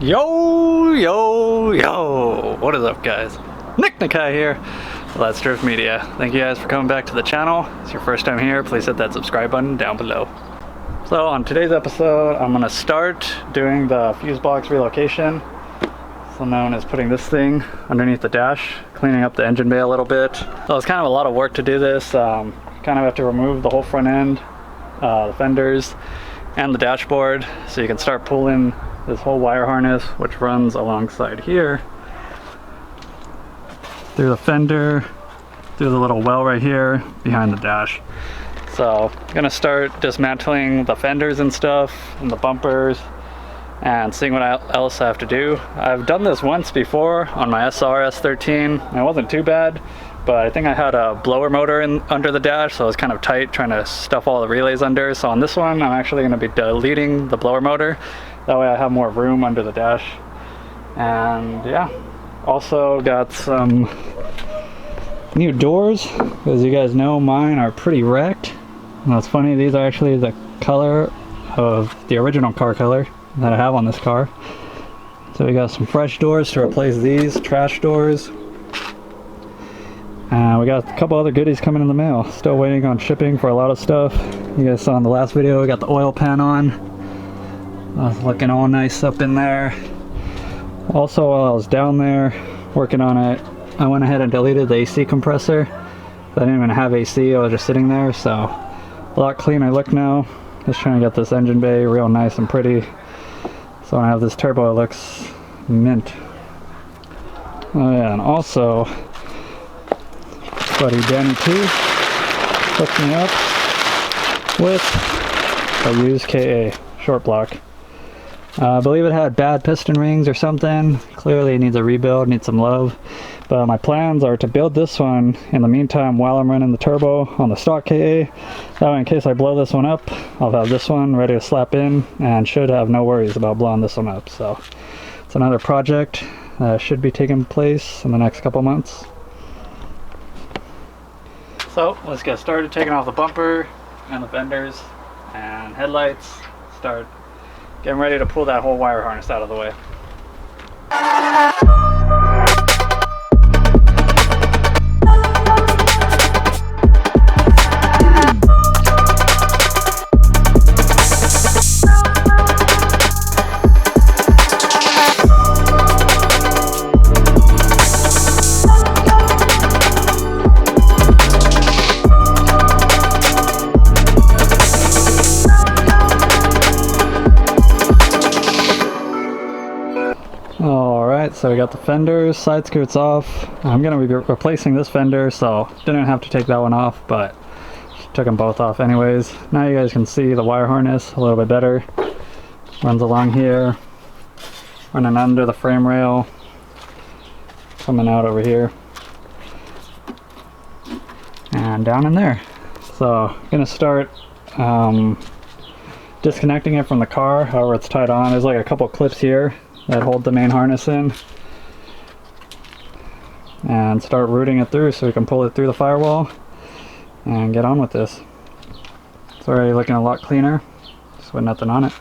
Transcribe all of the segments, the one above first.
Yo, yo, yo! What is up, guys? Nick Nakai here, Let's Drift Media. Thank you guys for coming back to the channel. If it's your first time here, please hit that subscribe button down below. So on today's episode, I'm gonna start doing the fuse box relocation, also known as putting this thing underneath the dash, cleaning up the engine bay a little bit. So it's kind of a lot of work to do this. Kind of have to remove the whole front end, the fenders, and the dashboard, so you can start pulling this whole wire harness, which runs alongside here, through the fender, through the little well right here behind the dash. So I'm gonna start dismantling the fenders and stuff and the bumpers and seeing what else I have to do. I've done this once before on my SR-S13. It wasn't too bad, but I think I had a blower motor under the dash, so it was kind of tight trying to stuff all the relays under. So on this one, I'm actually going to be deleting the blower motor. That way I have more room under the dash. And yeah, also got some new doors, as you guys know, mine are pretty wrecked. And it's funny, these are actually the color of the original car color that I have on this car. So we got some fresh doors to replace these trash doors. We got a couple other goodies coming in the mail. Still waiting on shipping for a lot of stuff. You guys saw in the last video, we got the oil pan on. Looking all nice up in there. Also, while I was down there working on it, I went ahead and deleted the AC compressor. I didn't even have AC, I was just sitting there, so a lot cleaner look now. Just trying to get this engine bay real nice and pretty. So when I have this turbo, it looks mint. Oh yeah, and also, buddy Danny T hooked me up with a used KA short block. I believe it had bad piston rings or something. Clearly it needs a rebuild, needs some love. But my plans are to build this one in the meantime while I'm running the turbo on the stock KA. That way, in case I blow this one up, I'll have this one ready to slap in and should have no worries about blowing this one up. So it's another project that should be taking place in the next couple months. So let's get started taking off the bumper and the fenders and headlights. Start getting ready to pull that whole wire harness out of the way. So we got the fenders, side skirts off. I'm going to be replacing this fender, so didn't have to take that one off, but took them both off anyways. Now you guys can see the wire harness a little bit better. Runs along here, running under the frame rail, coming out over here, and down in there. So I'm going to start disconnecting it from the car, however it's tied on. There's like a couple clips here that hold the main harness in, and start routing it through so we can pull it through the firewall and get on with this. It's already looking a lot cleaner, just with nothing on it.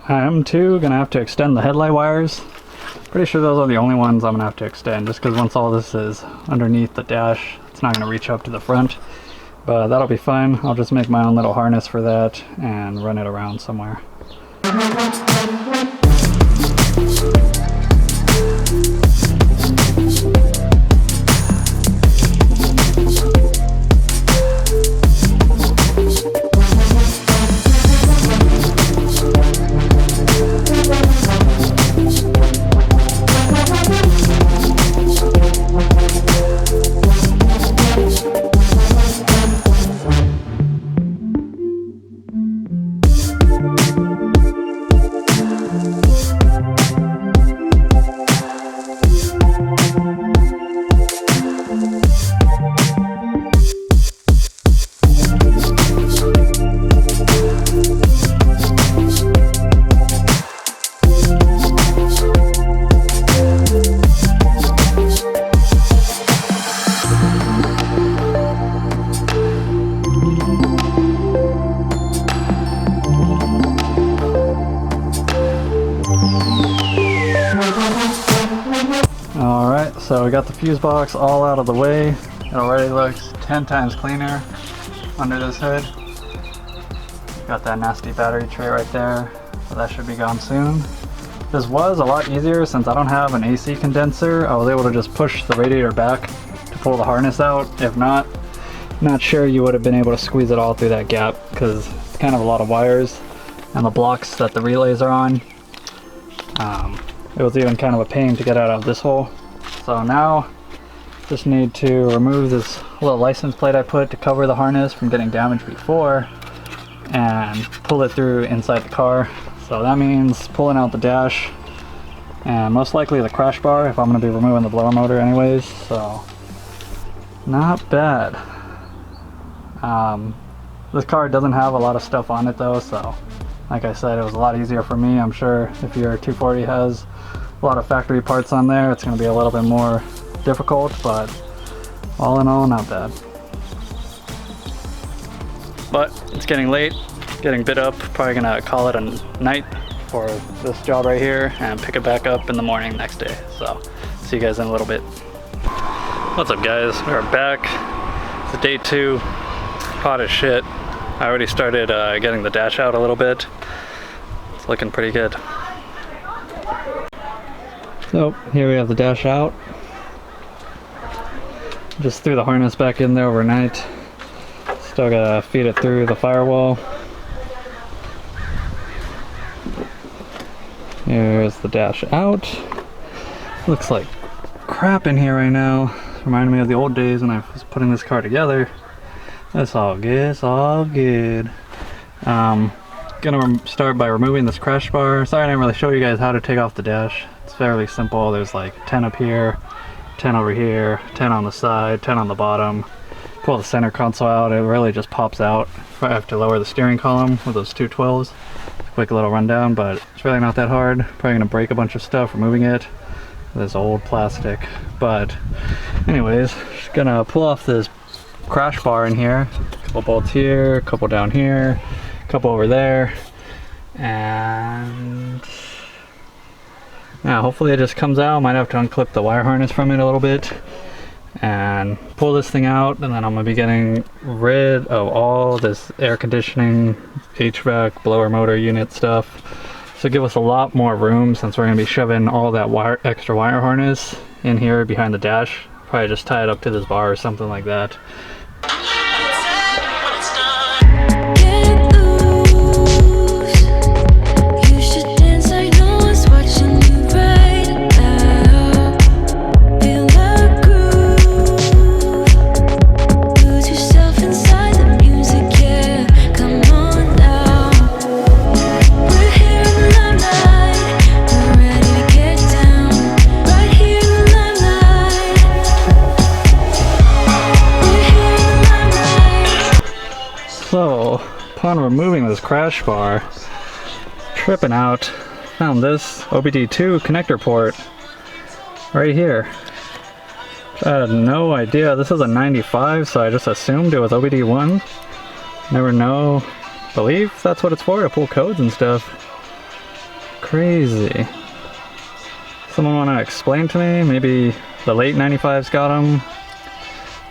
I am too gonna have to extend the headlight wires. Pretty sure those are the only ones I'm gonna have to extend, just because once all this is underneath the dash, it's not gonna reach up to the front. But that'll be fine. I'll just make my own little harness for that and run it around somewhere. so we got the fuse box all out of the way. It already looks 10 times cleaner under this hood. Got that nasty battery tray right there, so that should be gone soon. This was a lot easier since I don't have an AC condenser. I was able to just push the radiator back to pull the harness out. If not, not sure you would have been able to squeeze it all through that gap because it's kind of a lot of wires and the blocks that the relays are on. It was even kind of a pain to get out of this hole. So now just need to remove this little license plate I put to cover the harness from getting damaged before and pull it through inside the car. So that means pulling out the dash and most likely the crash bar if I'm going to be removing the blower motor anyways, so not bad. This car doesn't have a lot of stuff on it though, so like I said, it was a lot easier for me. I'm sure if your 240 has a lot of factory parts on there, it's going to be a little bit more difficult, but all in all, not bad. But it's getting late, getting bit up. Probably gonna call it a night for this job right here and pick it back up in the morning next day. So see you guys in a little bit. What's up guys, we're back. It's day 2, hot as shit. I already started getting the dash out a little bit. It's looking pretty good. So here we have the dash out. Just threw the harness back in there overnight. Still gotta feed it through the firewall. Here's the dash out. Looks like crap in here right now. Reminded me of the old days when I was putting this car together. That's all good, it's all good. Gonna start by removing this crash bar. Sorry I didn't really show you guys how to take off the dash. It's fairly simple. There's like 10 up here, 10 over here, 10 on the side, 10 on the bottom. Pull the center console out, it really just pops out. I have to lower the steering column with those 212s. Quick little rundown, but it's really not that hard. Probably gonna break a bunch of stuff removing it. This old plastic. But anyways, just gonna pull off this crash bar in here. A couple bolts here, a couple down here, a couple over there. And yeah, hopefully it just comes out. Might have to unclip the wire harness from it a little bit and pull this thing out, and then I'm gonna be getting rid of all this air conditioning, HVAC, blower motor unit stuff. So give us a lot more room since we're gonna be shoving all that extra wire harness in here behind the dash. Probably just tie it up to this bar or something like that. So, upon removing this crash bar, tripping out, found this OBD2 connector port right here. I had no idea. This is a 95, so I just assumed it was OBD1. Never know, believe that's what it's for, to pull codes and stuff. Crazy. Someone want to explain to me? Maybe the late 95s got them.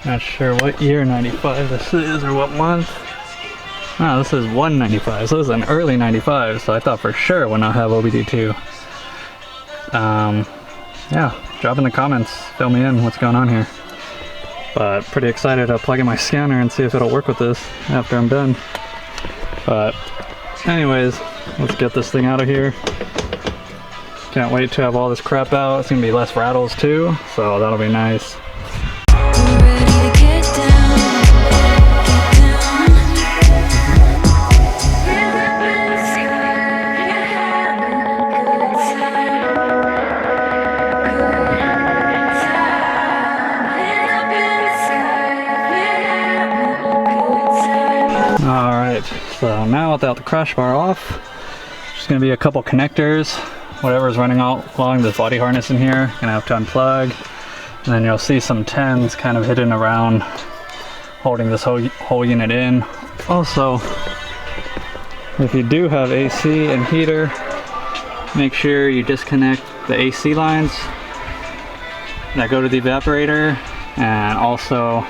Not sure what year 95 this is or what month. Oh, this is 195, so this is an early 95, so I thought for sure it would not have OBD2. Yeah, drop in the comments, fill me in what's going on here. But pretty excited to plug in my scanner and see if it'll work with this after I'm done. But anyways, let's get this thing out of here. Can't wait to have all this crap out. It's gonna be less rattles too, so that'll be nice. Alright, so now without the crash bar off, just going to be a couple connectors. Whatever's running out along this body harness in here, gonna have to unplug. And then you'll see some 10s kind of hidden around, holding this whole unit in. Also, if you do have AC and heater, make sure you disconnect the AC lines that go to the evaporator, and also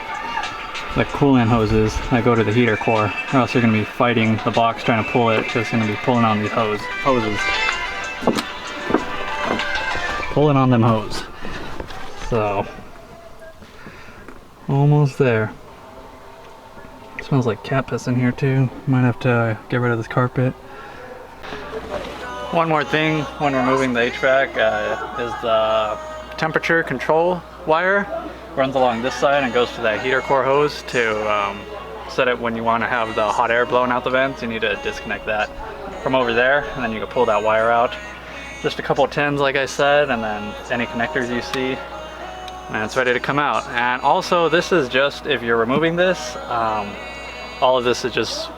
the coolant hoses that go to the heater core, or else you're going to be fighting the box trying to pull it, because it's going to be pulling on these hoses. Pulling on them hose. So, almost there. It smells like cat piss in here too. Might have to get rid of this carpet. One more thing when removing the HVAC is the temperature control wire. Runs along this side and goes to that heater core hose to set it when you want to have the hot air blowing out the vents. You need to disconnect that from over there, and then you can pull that wire out. Just a couple of tins, like I said, and then any connectors you see, and it's ready to come out. And also, this is just if you're removing this. All of this is just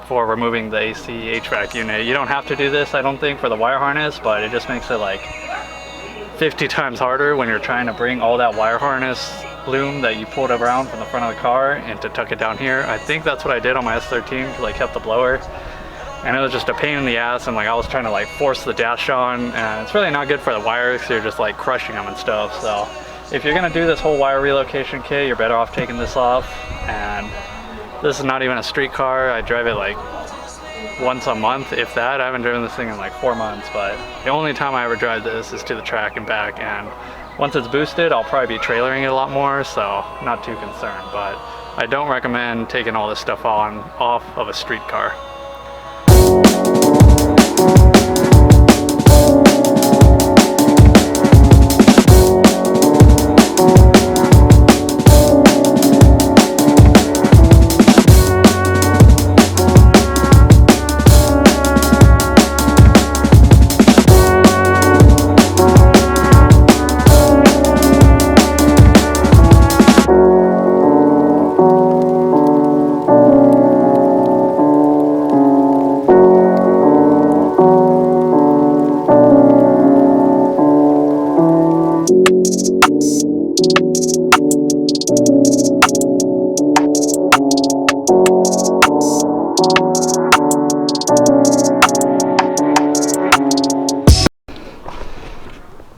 for removing the AC HVAC unit. You don't have to do this, I don't think, for the wire harness, but it just makes it like 50 times harder when you're trying to bring all that wire harness loom that you pulled around from the front of the car and to tuck it down here. I think that's what I did on my S13 because I kept the blower, and it was just a pain in the ass, and like I was trying to like force the dash on, and it's really not good for the wires because you're just like crushing them and stuff. So if you're gonna do this whole wire relocation kit, you're better off taking this off. And this is not even a street car. I drive it like once a month, if that. I haven't driven this thing in like 4 months, but the only time I ever drive this is to the track and back, and once it's boosted, I'll probably be trailering it a lot more, so not too concerned. But I don't recommend taking all this stuff off of a street car.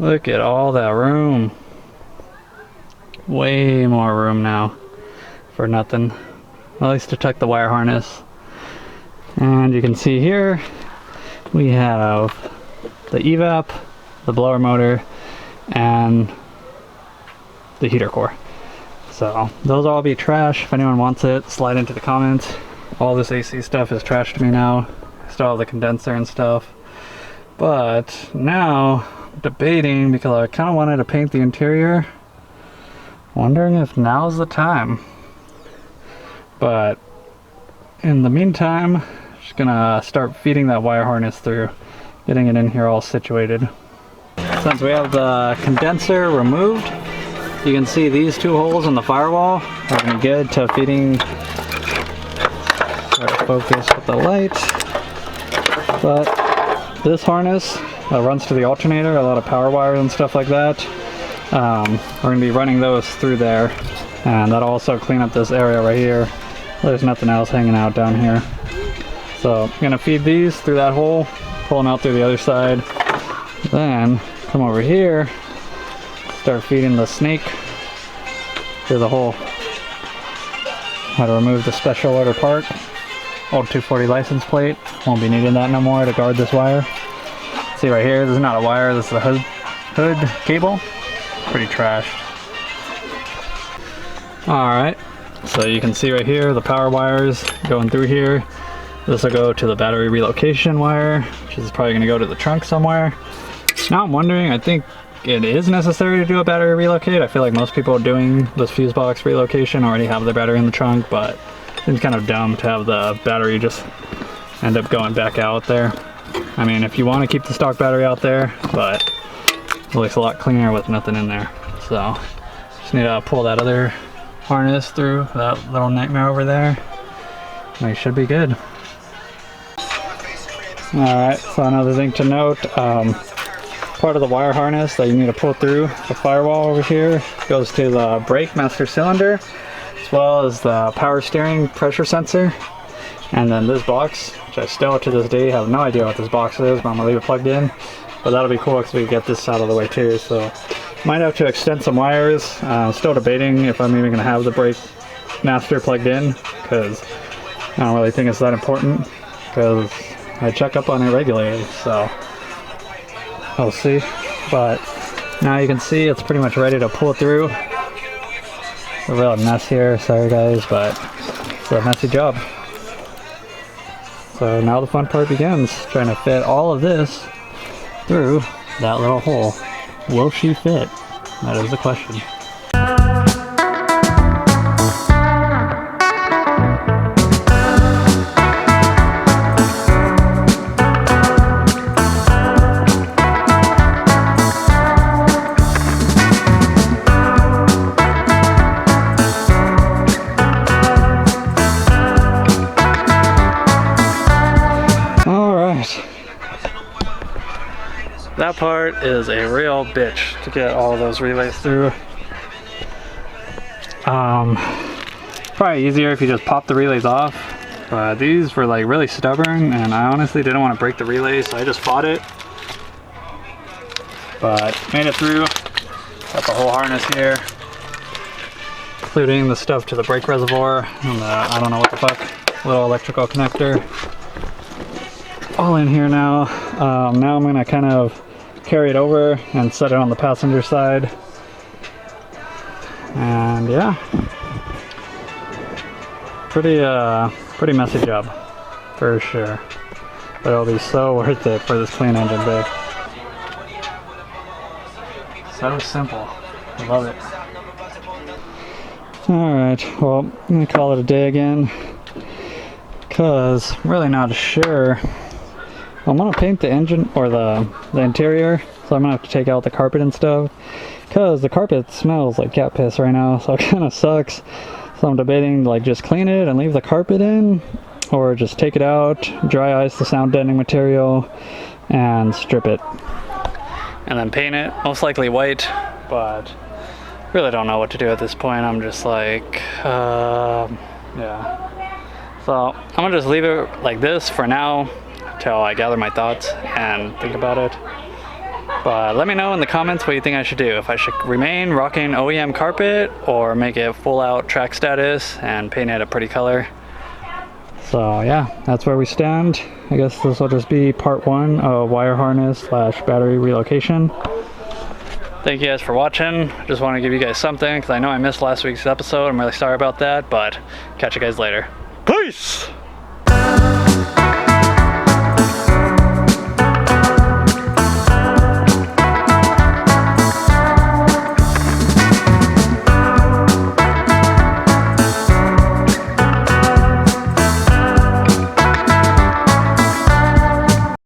Look at all that room. Way more room now for nothing. At least to tuck the wire harness. And you can see here we have the evap, the blower motor, and the heater core. So those will all be trash. If anyone wants it, slide into the comments. All this AC stuff is trash to me now. I still have the condenser and stuff. But now debating, because I kind of wanted to paint the interior, wondering if now's the time. But in the meantime, just gonna start feeding that wire harness through, getting it in here all situated. Since we have the condenser removed, you can see these two holes in the firewall are gonna be good to feeding. Try to focus with the light. But this harness runs to the alternator, a lot of power wires and stuff like that. We're going to be running those through there, and that'll also clean up this area right here. There's nothing else hanging out down here. So I'm going to feed these through that hole, pull them out through the other side, then come over here, start feeding the snake through the hole. How to remove the special order part, old 240 license plate, won't be needing that no more to guard this wire. See right here, this is not a wire, this is a hood cable. Pretty trashed. Alright, so you can see right here the power wires going through here. This will go to the battery relocation wire, which is probably going to go to the trunk somewhere. Now I'm wondering, I think it is necessary to do a battery relocate. I feel like most people doing this fuse box relocation already have the battery in the trunk, but it seems kind of dumb to have the battery just end up going back out there. I mean, if you want to keep the stock battery out there, but it looks a lot cleaner with nothing in there. So just need to pull that other harness through that little nightmare over there, and we should be good. Alright, so another thing to note, part of the wire harness that you need to pull through the firewall over here goes to the brake master cylinder, as well as the power steering pressure sensor. And then this box, which I still to this day have no idea what this box is, but I'm gonna leave it plugged in. But that'll be cool because we can get this out of the way too. So Might have to extend some wires. Still debating if I'm even gonna have the brake master plugged in, because I don't really think it's that important, because I check up on it regularly, so I'll see. But now you can see it's pretty much ready to pull through. It's a real mess here, sorry guys, but it's a messy job. So now the fun part begins, trying to fit all of this through that little hole. Will she fit? That is the question. That part is a real bitch to get all of those relays through. Probably easier if you just pop the relays off, but these were like really stubborn and I honestly didn't want to break the relays, so I just fought it. But made it through. Got the whole harness here, including the stuff to the brake reservoir and the, I don't know what the fuck, little electrical connector. All in here now. Now I'm gonna kind of carry it over and set it on the passenger side. And yeah, pretty messy job for sure, but it'll be so worth it for this clean engine bay. So simple, I love it. All right, well, I'm gonna call it a day again, because I'm really not sure. I'm gonna paint the engine or the interior, so I'm gonna have to take out the carpet and stuff, because the carpet smells like cat piss right now, so it kind of sucks. So I'm debating like just clean it and leave the carpet in, or just take it out, dry ice the sound deadening material, and strip it. And then paint it, most likely white, but really don't know what to do at this point. I'm just like, yeah. So I'm gonna just leave it like this for now, till I gather my thoughts and think about it. But let me know in the comments what you think I should do. If I should remain rocking OEM carpet or make it full out track status and paint it a pretty color. So yeah, that's where we stand. I guess this will just be part 1 of wire harness / battery relocation. Thank you guys for watching. I just want to give you guys something, because I know I missed last week's episode. I'm really sorry about that, but catch you guys later. Peace!